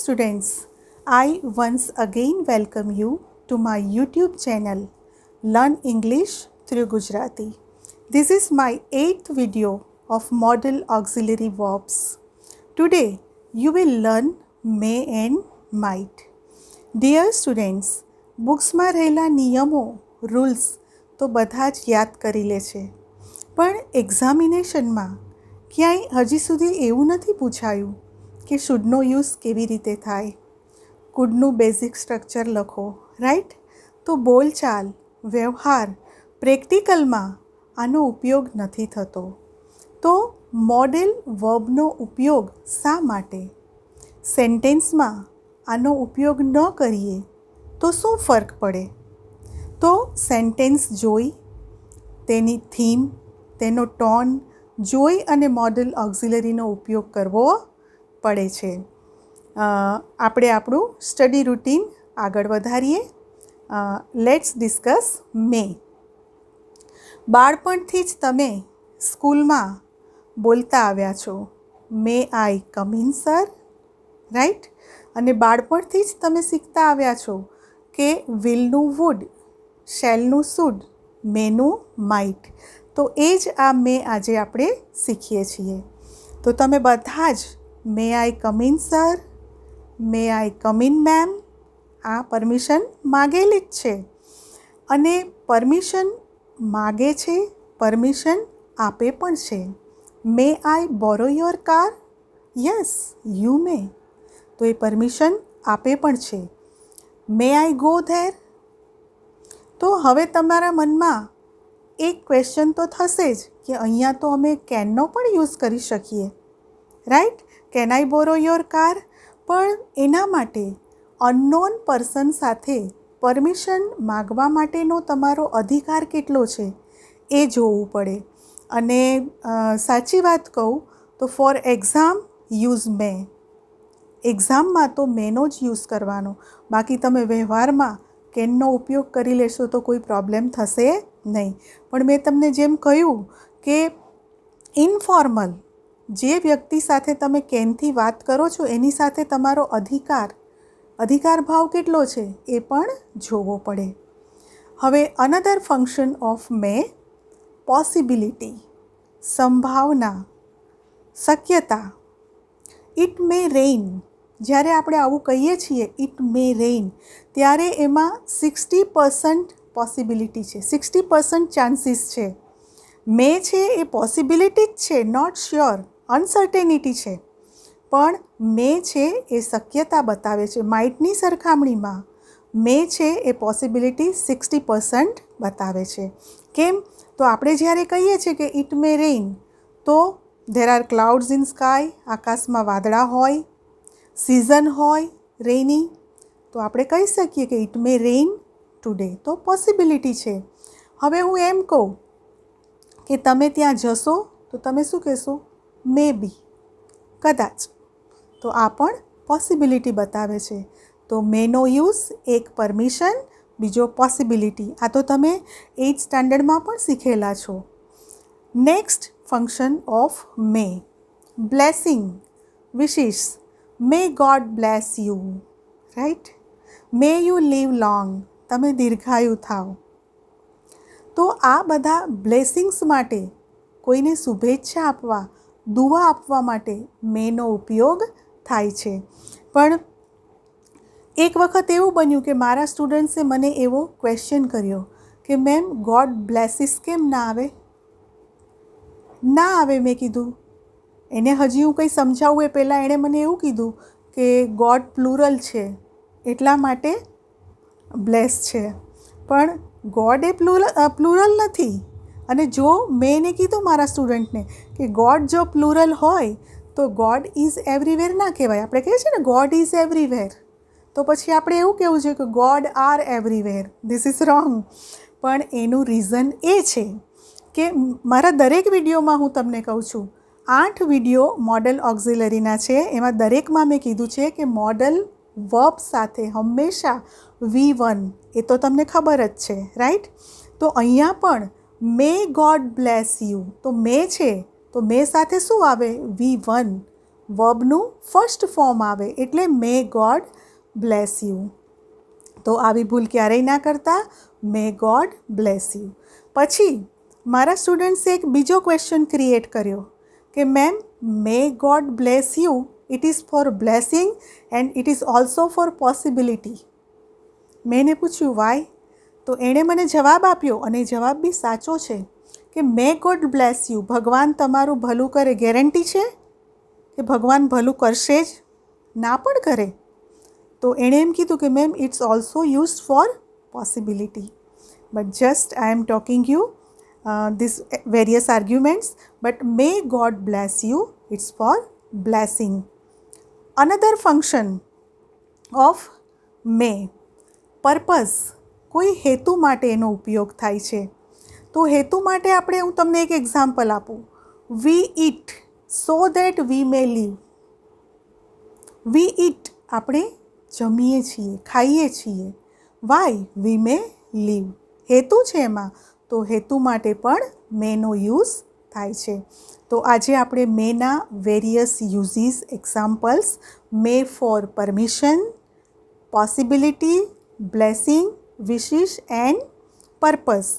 students, I once again welcome you to my YouTube channel Learn English through Gujarati. This is my 8th video of model auxiliary verbs. Today you will learn may and might. Dear students, બુક્સમાં રહેલા નિયમો rules તો બધા જ યાદ કરી લે છે, પણ એક્ઝામિનેશનમાં ક્યાંય હજી સુધી એવું નથી પૂછાયું કે શુડનો યુઝ કેવી રીતે થાય. કુડનું બેઝિક સ્ટ્રક્ચર લખો, રાઈટ? તો બોલચાલ, વ્યવહાર, પ્રેક્ટિકલમાં આનો ઉપયોગ નથી થતો. તો મોડેલ વર્બનો ઉપયોગ શા માટે? સેન્ટેન્સમાં આનો ઉપયોગ ન કરીએ તો શું ફરક પડે? તો સેન્ટેન્સ જોઈ, તેની થીમ, તેનો ટોન જોઈ અને મોડલ ઓક્ઝિલરીનો ઉપયોગ કરવો પડે છે. આપણે આપણું સ્ટડી રૂટીન આગળ વધારીએ. લેટ્સ ડિસ્કસ મે. બાળપણથી જ તમે સ્કૂલમાં બોલતા આવ્યા છો, મે I come in sir, right? અને બાળપણથી જ તમે શીખતા આવ્યા છો કે વિલનું વુડ, શેલનું શુડ, મેનું માઇટ. તો એ જ આ મે આજે આપણે શીખીએ છીએ. તો તમે બધા જ may I come in sir, may I come in ma'am, આ પરમિશન માગેલી જ છે. અને પરમિશન માગે છે, પરમિશન આપે પણ છે. May I borrow your car? Yes, you may. તો એ પરમિશન આપે પણ છે. May I go there? તો હવે તમારા મનમાં એક ક્વેશ્ચન તો થશે જ કે અહીંયા તો અમે કેનનો પણ યુઝ કરી શકીએ, right? Can I borrow your car? પણ એના માટે અનનોન પર્સન સાથે પરમિશન માગવા માટેનો તમારો અધિકાર કેટલો છે એ જોવું પડે. અને સાચી વાત કહું તો ફોર એક્ઝામ યુઝ મે. એક્ઝામમાં તો મેનો જ યુઝ કરવાનો. બાકી તમે વ્યવહારમાં કેનનો ઉપયોગ કરી લેશો તો કોઈ પ્રોબ્લેમ થશે નહીં. પણ મેં તમને જેમ કહ્યું કે ઇનફોર્મલ જે વ્યક્તિ સાથે તમે કેનથી વાત કરો છો એની સાથે તમારો અધિકાર ભાવ કેટલો છે એ પણ જોવો પડે. હવે another function of May, possibility, સંભાવના, શક્યતા. It may rain. જ્યારે આપણે આવું કહીએ છીએ ઇટ મે રેઇન, ત્યારે એમાં 60% પોસિબિલિટી છે, 60% ચાન્સીસ છે. મે છે એ પોસિબિલિટી જ છે, નોટ શ્યોર, અનસર્ટેનિટી છે. પણ મે છે એ શક્યતા બતાવે છે. માઇટની સરખામણીમાં મે છે એ પોસિબિલિટી 60% બતાવે છે. કેમ? તો આપણે જ્યારે કહીએ છીએ કે ઇટ મે રેઇન તો there are clouds in sky, આકાશમાં વાદળા હોય, સિઝન હોય રેઇની, તો આપણે કહી શકીએ કે ઇટ મે રેઇન ટુડે. તો પોસિબિલિટી છે. હવે હું એમ કહું કે તમે ત્યાં જશો તો તમે શું કહેશો? મે બી, કદાચ. તો આ પણ પોસિબિલિટી બતાવે છે. તો મેનો યુઝ એક પરમિશન, બીજો પોસિબિલિટી. આ તો તમે 8th સ્ટાન્ડર્ડમાં પણ શીખેલા છો. Next function of may, blessing, wishes. May God bless you, right? May you live long, તમે દીર્ઘાયુ થાવ. તો આ બધા બ્લેસિંગ્સ માટે, કોઈને શુભેચ્છા આપવા, દુઆ આપવા માટે મેનો ઉપયોગ થાય છે. પણ એક વખત એવું બન્યું કે મારા સ્ટુડન્ટ્સે મને એવો ક્વેશ્ચન કર્યો કે મેમ ગોડ બ્લેસીસ કેમ ના આવે? ના આવે મેં કીધું. એને હજી હું કંઈ સમજાવું એ પહેલાં એણે મને એવું કીધું કે ગોડ પ્લુરલ છે એટલા માટે બ્લેસ છે. પણ ગોડ એ પ્લુરલ નથી. અને જો મેં એને કીધું મારા સ્ટુડન્ટને કે ગોડ જો પ્લુરલ હોય તો ગોડ ઇઝ એવરીવેર ના કહેવાય. આપણે કહીએ છીએ ને ગોડ ઇઝ એવરીવેર, તો પછી આપણે એવું કહેવું જોઈએ કે God are everywhere. This is wrong. પણ એનું રીઝન એ છે કે મારા દરેક વિડીયોમાં હું તમને કહું છું, 8 વિડીયો મોડલ ઓક્ઝિલરીના છે, એમાં દરેકમાં મેં કીધું છે કે મોડલ વર્બ સાથે હંમેશા V1, એ તો તમને ખબર જ છે, રાઈટ? તો અહીંયા પણ મે ગોડ બ્લેસ યુ, તો મે છે તો મે સાથે શું આવે? V1. વર્બનું ફર્સ્ટ ફોર્મ આવે એટલે મે ગોડ બ્લેસ યુ. તો આવી ભૂલ ક્યારેય ના કરતા. May God bless you. પછી મારા સ્ટુડન્ટ્સે એક બીજો ક્વેશ્ચન ક્રિએટ કર્યો કે ma'am may God bless you it is for blessing and it is also for possibility. મેં એને પૂછ્યું વાય? તો એણે મને જવાબ આપ્યો અને જવાબ બી સાચો છે કે મે ગોડ બ્લેસ યુ, ભગવાન તમારું ભલું કરે, ગેરંટી છે કે ભગવાન ભલું કરશે જ? ના પણ કરે. તો એણે એમ કીધું કે ma'am it's also use for possibility. But just I am talking you this various arguments, but may God bless you, it's for blessing. Another function of may, purpose, કોઈ હેતુ માટે એનો ઉપયોગ થાય છે. તો હેતુ માટે આપણે હું તમને એક એક્ઝામ્પલ આપું. We eat so that we may live. We eat આપણે જમીએ છીએ, ખાઈએ છીએ. વાય? We may live. હેતુ છે એમાં, તો હેતુ માટે પણ મેનો યુઝ થાય છે. તો આજે આપણે મેના various uses, examples, may for permission, possibility, blessing, wishes and purpose,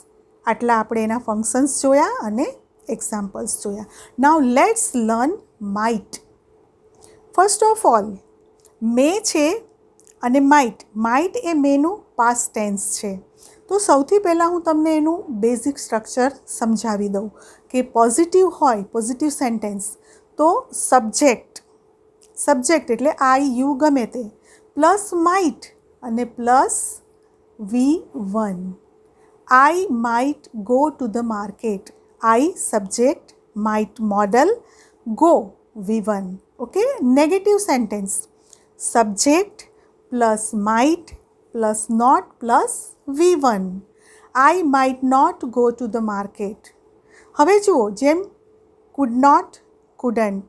આટલા આપણે એના ફંક્શન્સ જોયા અને એક્ઝામ્પલ્સ જોયા. Now let's learn might. First of all may છે અને માઇટ. માઇટ એ મેનું પાસ્ટ ટેન્સ છે. તો સૌથી પહેલાં હું તમને એનું બેઝિક સ્ટ્રક્ચર સમજાવી દઉં કે પોઝિટિવ હોય, પોઝિટિવ સેન્ટેન્સ, તો સબ્જેક્ટ એટલે આઈ યુ ગમે તે, પ્લસ માઇટ અને plus V1. I might go to the market. I subject, might model, go V1. Okay, negative sentence. Subject plus might plus not plus V1. I might not go to the market. હવે જુઓ, જેમ could not, couldn't,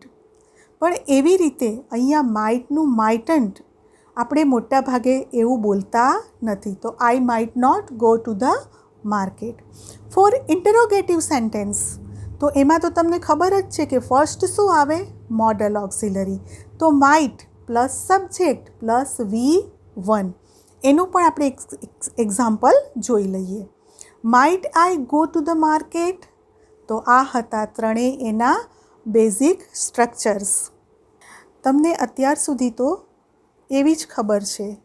પણ એવી રીતે અહીંયા માઇટનું માઇટન્ટ આપણે મોટા ભાગે એવું બોલતા નથી. તો I might not go to the market. For interrogative sentence, તો એમાં તો તમને ખબર જ છે કે ફર્સ્ટ શું આવે? Modal auxiliary. તો might plus subject plus V1. એનું પણ આપણે એક્ઝામ્પલ જોઈ લઈએ. Might I go to the market? તો આ હતા ત્રણેય એના બેઝિક સ્ટ્રક્ચર્સ. તમને અત્યાર સુધી તો એવી જ ખબર છે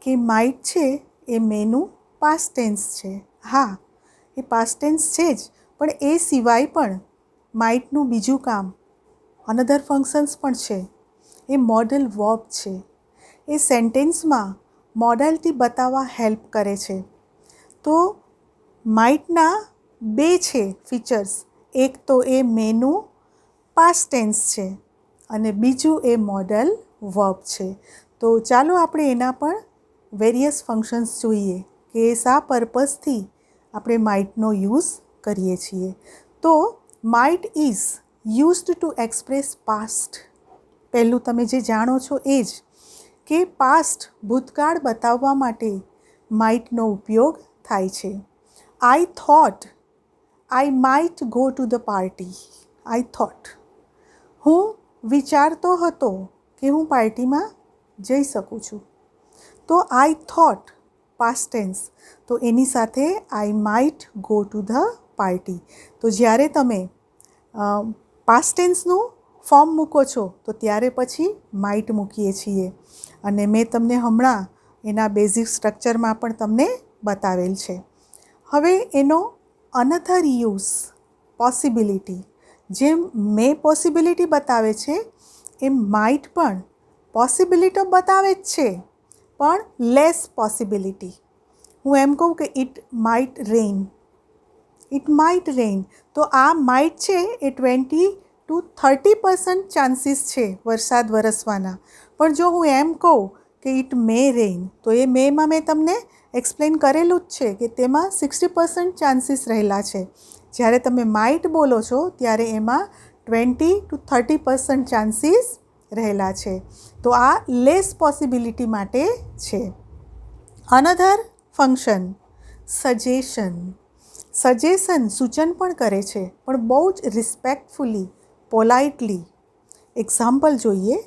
કે માઇટ છે એ મેનું પાસ્ટ ટેન્સ છે. હા, એ પાસ્ટ ટેન્સ છે જ, પણ એ સિવાય પણ માઇટનું બીજું કામ, અનધર ફંક્શન્સ પણ છે. એ મોડલ વર્બ છે. એ સેન્ટેન્સમાં મોડાલિટી બતાવવા હેલ્પ કરે છે. તો માઇટના બે છે ફીચર્સ. એક તો એ મેનું પાસ્ટ ટેન્સ છે અને બીજું એ મોડલ વર્બ છે. તો ચાલો આપણે એના પણ વેરિયસ ફંક્શન્સ જોઈએ કે શા પર્પઝથી આપણે માઇટનો યુઝ કરીએ છીએ. તો might is used to express past. પહેલું તમે જે જાણો છો એ જ કે પાસ્ટ, ભૂતકાળ બતાવવા માટે માઇટનો ઉપયોગ થાય છે. I thought I might go to the party. I thought, હું વિચારતો હતો કે હું પાર્ટીમાં જઈ શકું છું. તો આઈ થોટ પાસ્ટ ટેન્સ, તો એની સાથે I might go to the party. તો જ્યારે તમે પાસ્ટ ટેન્સનું ફોર્મ મૂકો છો તો ત્યારે પછી માઇટ મૂકીએ છીએ. અને મેં તમને હમણાં એના બેઝિક સ્ટ્રક્ચરમાં પણ તમને બતાવેલ છે. હવે એનો અનધર યુઝ પોસિબિલિટી. જેમ મેં પોસિબિલિટી બતાવે છે એમ માઇટ પણ પોસિબિલિટી બતાવે જ છે, પણ લેસ પોસિબિલિટી. હું એમ કહું કે it might rain. It might rain, તો આ માઇટ છે એ 20-30% ચાન્સીસ છે વરસાદ વરસવાના. પણ જો હું એમ કહું કે ઇટ મે રેઇન, તો એ મેમાં મેં તમને એક્સપ્લેન કરેલું જ છે કે તેમાં 60% ચાન્સીસ રહેલા છે. જ્યારે તમે માઇટ બોલો છો ત્યારે એમાં 20-30% ચાન્સીસ રહેલા છે. તો આ લેસ પોસિબિલિટી માટે છે. Another function suggestion. સજેશન સૂચન પણ કરે છે, પણ બહુ જ રિસ્પેક્ટફુલી, પોલાઇટલી. એક્ઝામ્પલ જોઈએ.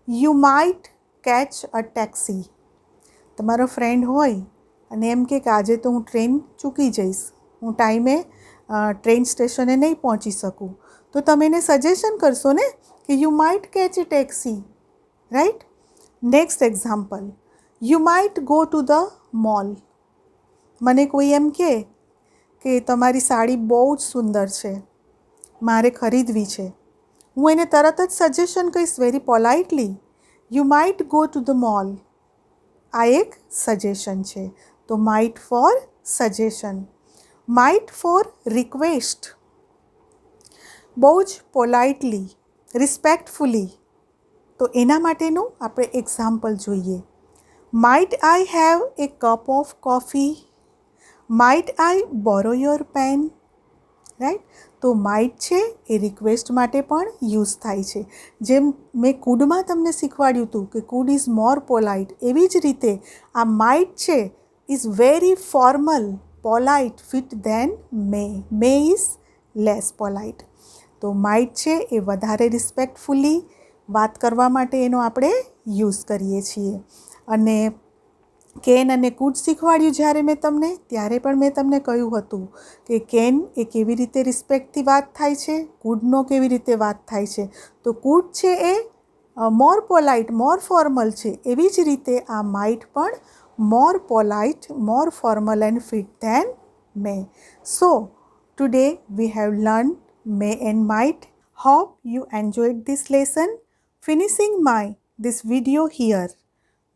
You might catch a taxi. તમારો ફ્રેન્ડ હોય અને એમ કે આજે તો હું ટ્રેન ચૂકી જઈશ, હું ટાઈમે ટ્રેન સ્ટેશને નહીં પહોંચી શકું, તો તમે એને સજેશન કરશો ને કે you might catch a taxi, right. Next example, you might go to the mall. મને કોઈ એમ કે તમારી સાડી બહુ જ સુંદર છે, મારે ખરીદવી છે, હું એને તરત જ સજેશન કહીશ very politely, you might go to the mall. આ એક સજેશન છે. તો might for suggestion. Might for request. બહુ જ પોલાઇટલી, રિસ્પેક્ટફુલી. તો એના માટેનું આપણે એક્ઝામ્પલ જોઈએ. Might I have a cup of coffee. Might I borrow your pen. Right. તો માઇટ છે એ રિક્વેસ્ટ માટે પણ યુઝ થાય છે. જેમ મેં કુડમાં તમને શીખવાડ્યું હતું કે કુડ ઇઝ મોર પોલાઇટ, એવી જ રીતે આ માઇટ છે is very formal, polite fit than may. May is less polite. તો માઇટ છે એ વધારે રિસ્પેક્ટફુલી વાત કરવા માટે એનો આપણે યુઝ કરીએ છીએ. અને કેન અને કુડ શીખવાડ્યું જ્યારે મેં તમને, ત્યારે પણ મેં તમને કહ્યું હતું કે કેન એ કેવી રીતે રિસ્પેક્ટથી વાત થાય છે, કુડનો કેવી રીતે વાત થાય છે. તો કુડ છે એ મોર પોલાઇટ, મોર ફોર્મલ છે. એવી જ રીતે આ માઇટ પણ more polite, more formal and fit than may. So today we have learn may and might. Hope you enjoyed this lesson. Finishing this video here.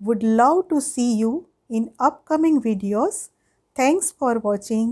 Would love to see you in upcoming videos. Thanks for watching.